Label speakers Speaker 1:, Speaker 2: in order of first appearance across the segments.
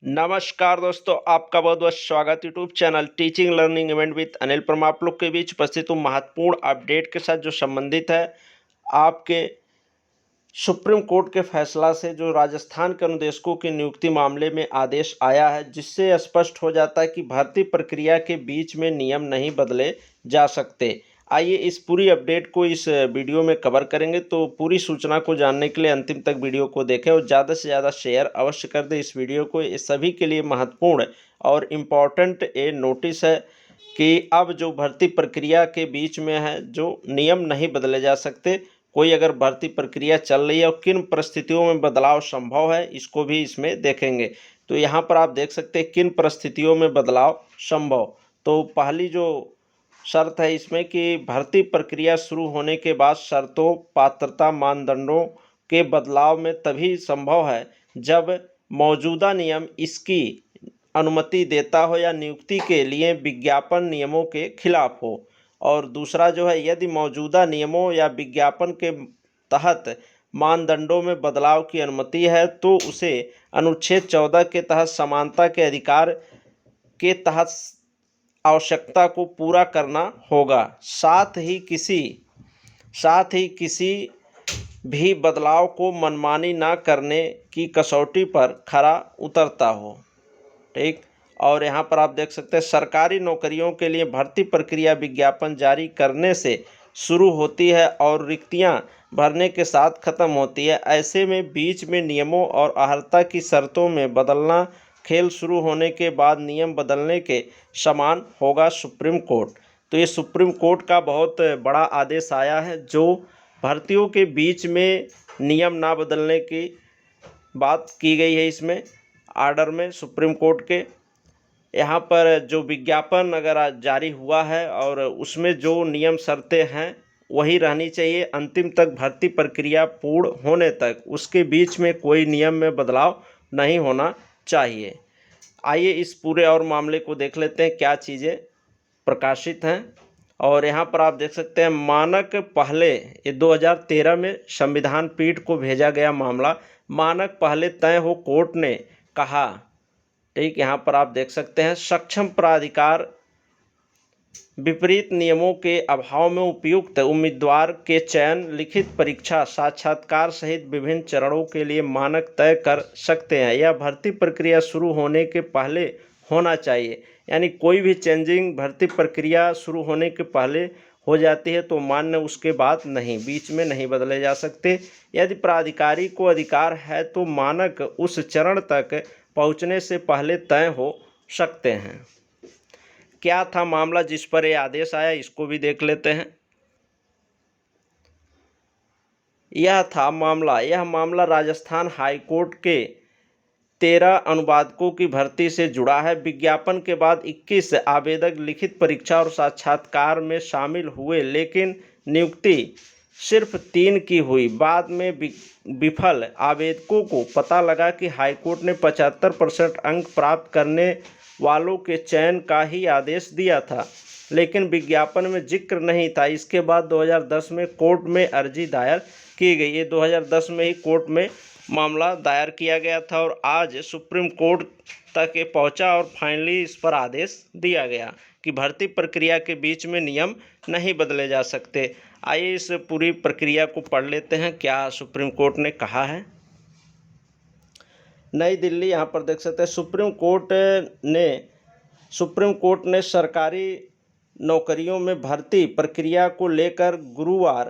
Speaker 1: नमस्कार दोस्तों, आपका बहुत बहुत स्वागत YouTube channel teaching learning event with Anil Parmar. आप लोग के बीच उपस्थित हूँ महत्वपूर्ण अपडेट के साथ जो संबंधित है आपके सुप्रीम कोर्ट के फैसला से। जो राजस्थान के अनुदेशकों की नियुक्ति मामले में आदेश आया है, जिससे स्पष्ट हो जाता है कि भर्ती प्रक्रिया के बीच में नियम नहीं बदले जा सकते। आइए इस पूरी अपडेट को इस वीडियो में कवर करेंगे, तो पूरी सूचना को जानने के लिए अंतिम तक वीडियो को देखें और ज़्यादा से ज़्यादा शेयर अवश्य कर दें इस वीडियो को। ये सभी के लिए महत्वपूर्ण और इम्पॉर्टेंट ये नोटिस है कि अब जो भर्ती प्रक्रिया के बीच में है, जो नियम नहीं बदले जा सकते। कोई अगर भर्ती प्रक्रिया चल रही है और किन परिस्थितियों में बदलाव संभव है, इसको भी इसमें देखेंगे। तो यहाँ पर आप देख सकते हैं किन परिस्थितियों में बदलाव संभव। तो पहली जो शर्त है इसमें कि भर्ती प्रक्रिया शुरू होने के बाद शर्तों, पात्रता मानदंडों के बदलाव में तभी संभव है जब मौजूदा नियम इसकी अनुमति देता हो या नियुक्ति के लिए विज्ञापन नियमों के खिलाफ हो। और दूसरा जो है, यदि मौजूदा नियमों या विज्ञापन के तहत मानदंडों में बदलाव की अनुमति है तो उसे अनुच्छेद 14 के तहत समानता के अधिकार के तहत आवश्यकता को पूरा करना होगा। साथ ही किसी भी बदलाव को मनमानी न करने की कसौटी पर खरा उतरता हो। ठीक। और यहाँ पर आप देख सकते हैं सरकारी नौकरियों के लिए भर्ती प्रक्रिया विज्ञापन जारी करने से शुरू होती है और रिक्तियाँ भरने के साथ खत्म होती है। ऐसे में बीच में नियमों और अर्हता की शर्तों में बदलना खेल शुरू होने के बाद नियम बदलने के समान होगा। सुप्रीम कोर्ट, तो ये सुप्रीम कोर्ट का बहुत बड़ा आदेश आया है, जो भर्तियों के बीच में नियम ना बदलने की बात की गई है इसमें आर्डर में सुप्रीम कोर्ट के। यहाँ पर जो विज्ञापन अगर जारी हुआ है और उसमें जो नियम शर्तें हैं वही रहनी चाहिए अंतिम तक भर्ती प्रक्रिया पूर्ण होने तक। उसके बीच में कोई नियम में बदलाव नहीं होना चाहिए। आइए इस पूरे और मामले को देख लेते हैं क्या चीज़ें प्रकाशित हैं। और यहाँ पर आप देख सकते हैं मानक पहले, ये 2013 में संविधान पीठ को भेजा गया मामला, मानक पहले तय हो कोर्ट ने कहा। ठीक, यहाँ पर आप देख सकते हैं सक्षम प्राधिकार विपरीत नियमों के अभाव में उपयुक्त उम्मीदवार के चयन, लिखित परीक्षा, साक्षात्कार सहित विभिन्न चरणों के लिए मानक तय कर सकते हैं। यह भर्ती प्रक्रिया शुरू होने के पहले होना चाहिए। यानी कोई भी चेंजिंग भर्ती प्रक्रिया शुरू होने के पहले हो जाती है तो मान्य, उसके बाद नहीं, बीच में नहीं बदले जा सकते। यदि प्राधिकारी को अधिकार है तो मानक उस चरण तक पहुंचने से पहले तय हो सकते हैं। क्या था मामला जिस पर यह आदेश आया, इसको भी देख लेते हैं। यह मामला राजस्थान हाईकोर्ट के 13 अनुवादकों की भर्ती से जुड़ा है। विज्ञापन के बाद 21 आवेदक लिखित परीक्षा और साक्षात्कार में शामिल हुए, लेकिन नियुक्ति सिर्फ 3 की हुई। बाद में विफल आवेदकों को पता लगा कि हाईकोर्ट ने 75% अंक प्राप्त करने वालों के चयन का ही आदेश दिया था, लेकिन विज्ञापन में जिक्र नहीं था। इसके बाद 2010 में कोर्ट में अर्जी दायर की गई। ये 2010 में ही कोर्ट में मामला दायर किया गया था और आज सुप्रीम कोर्ट तक ये पहुंचा और फाइनली इस पर आदेश दिया गया कि भर्ती प्रक्रिया के बीच में नियम नहीं बदले जा सकते। आइए इस पूरी प्रक्रिया को पढ़ लेते हैं, क्या सुप्रीम कोर्ट ने कहा है। नई दिल्ली, यहाँ पर देख सकते हैं सुप्रीम कोर्ट ने सरकारी नौकरियों में भर्ती प्रक्रिया को लेकर गुरुवार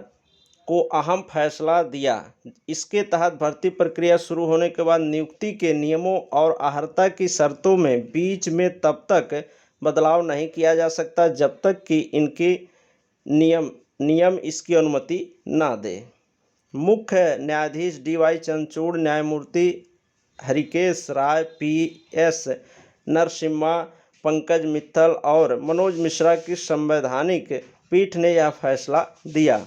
Speaker 1: को अहम फैसला दिया। इसके तहत भर्ती प्रक्रिया शुरू होने के बाद नियुक्ति के नियमों और अर्हता की शर्तों में बीच में तब तक बदलाव नहीं किया जा सकता जब तक कि इनकी नियम इसकी अनुमति ना दे। मुख्य न्यायाधीश DY चंद्रचूड़, न्यायमूर्ति हरिकेश राय, PS नरसिम्हा, पंकज मित्तल और मनोज मिश्रा की संवैधानिक पीठ ने यह फैसला दिया।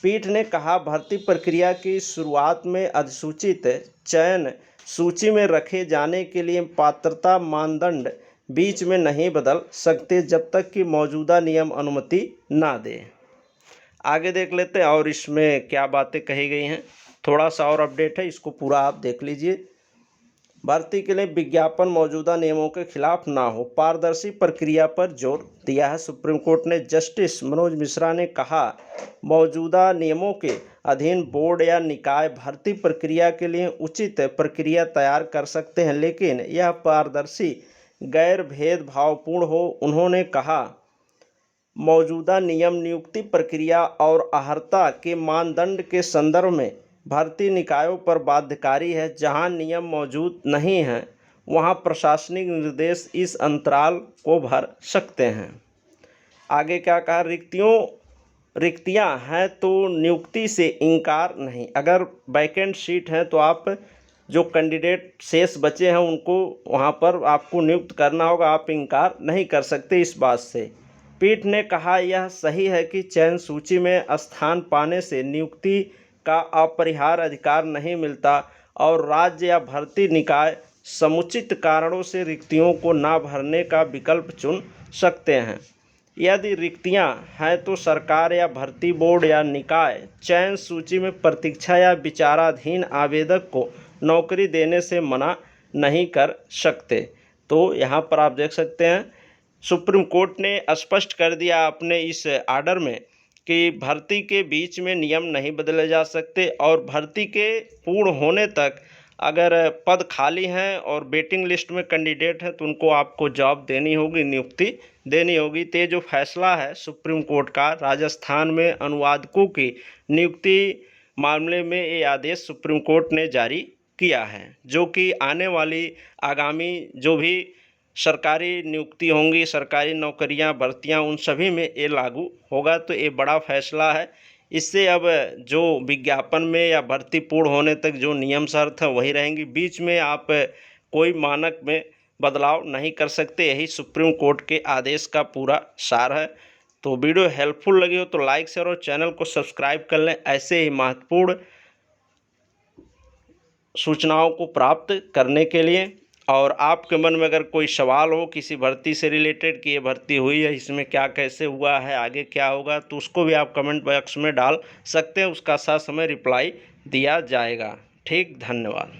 Speaker 1: पीठ ने कहा, भर्ती प्रक्रिया की शुरुआत में अधिसूचित चयन सूची में रखे जाने के लिए पात्रता मानदंड बीच में नहीं बदल सकते जब तक कि मौजूदा नियम अनुमति ना दे। आगे देख लेते हैं और इसमें क्या बातें कही गई हैं। थोड़ा सा और अपडेट है, इसको पूरा आप देख लीजिए। भर्ती के लिए विज्ञापन मौजूदा नियमों के खिलाफ ना हो, पारदर्शी प्रक्रिया पर जोर दिया है सुप्रीम कोर्ट ने। जस्टिस मनोज मिश्रा ने कहा, मौजूदा नियमों के अधीन बोर्ड या निकाय भर्ती प्रक्रिया के लिए उचित प्रक्रिया तैयार कर सकते हैं, लेकिन यह पारदर्शी, गैर भेदभावपूर्ण हो। उन्होंने कहा, मौजूदा नियम नियुक्ति प्रक्रिया और अर्हता के मानदंड के संदर्भ में भर्ती निकायों पर बाध्यकारी है। जहां नियम मौजूद नहीं हैं, वहां प्रशासनिक निर्देश इस अंतराल को भर सकते हैं। आगे क्या कहा, रिक्तियां हैं तो नियुक्ति से इनकार नहीं। अगर वैकेंट सीट है तो आप जो कैंडिडेट शेष बचे हैं उनको वहां पर आपको नियुक्त करना होगा, आप इनकार नहीं कर सकते इस बात से। पीठ ने कहा, यह सही है कि चयन सूची में स्थान पाने से नियुक्ति का अपरिहार्य अधिकार नहीं मिलता और राज्य या भर्ती निकाय समुचित कारणों से रिक्तियों को ना भरने का विकल्प चुन सकते हैं। यदि रिक्तियां हैं तो सरकार या भर्ती बोर्ड या निकाय चयन सूची में प्रतीक्षा या विचाराधीन आवेदक को नौकरी देने से मना नहीं कर सकते। तो यहाँ पर आप देख सकते हैं सुप्रीम कोर्ट ने स्पष्ट कर दिया अपने इस आर्डर में कि भर्ती के बीच में नियम नहीं बदले जा सकते और भर्ती के पूर्ण होने तक अगर पद खाली हैं और वेटिंग लिस्ट में कैंडिडेट हैं तो उनको आपको जॉब देनी होगी, नियुक्ति देनी होगी। तो ये जो फैसला है सुप्रीम कोर्ट का राजस्थान में अनुवादकों की नियुक्ति मामले में, ये आदेश सुप्रीम कोर्ट ने जारी किया है, जो कि आने वाली आगामी जो भी सरकारी नियुक्ति होंगी, सरकारी नौकरियां, भर्तियां, उन सभी में ये लागू होगा। तो ये बड़ा फैसला है। इससे अब जो विज्ञापन में या भर्ती पूर्ण होने तक जो नियम शर्त है वही रहेंगी, बीच में आप कोई मानक में बदलाव नहीं कर सकते। यही सुप्रीम कोर्ट के आदेश का पूरा सार है। तो वीडियो हेल्पफुल लगी हो तो लाइक शेयर और चैनल को सब्सक्राइब कर लें ऐसे ही महत्वपूर्ण सूचनाओं को प्राप्त करने के लिए। और आपके मन में अगर कोई सवाल हो किसी भर्ती से रिलेटेड कि ये भर्ती हुई है, इसमें क्या कैसे हुआ है, आगे क्या होगा, तो उसको भी आप कमेंट बॉक्स में डाल सकते हैं। उसका साथ समय रिप्लाई दिया जाएगा। ठीक, धन्यवाद।